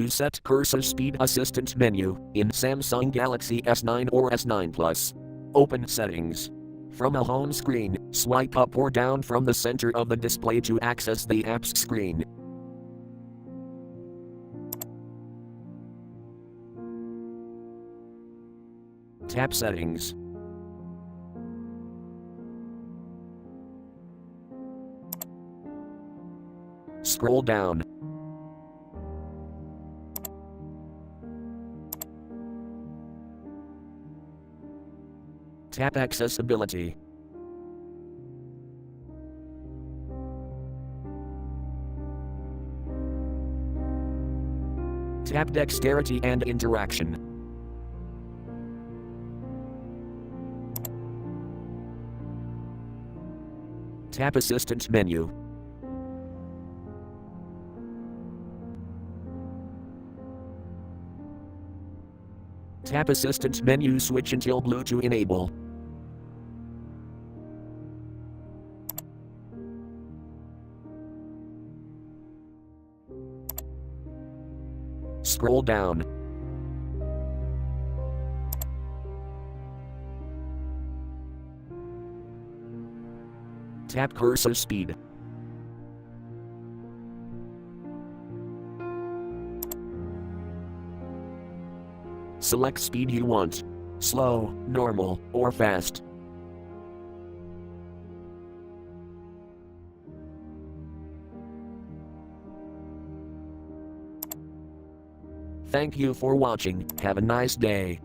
To set cursor speed assistant menu in Samsung Galaxy S9 or S9 Plus. Open Settings. From a home screen, swipe up or down from the center of the display to access the apps screen. Tap Settings. Scroll down. Tap Accessibility. Tap Dexterity and Interaction. Tap Assistant menu. Tap Assistant menu switch until blue to enable. Scroll down. Tap cursor speed. Select speed you want. Slow, normal, or fast. Thank you for watching. Have a nice day.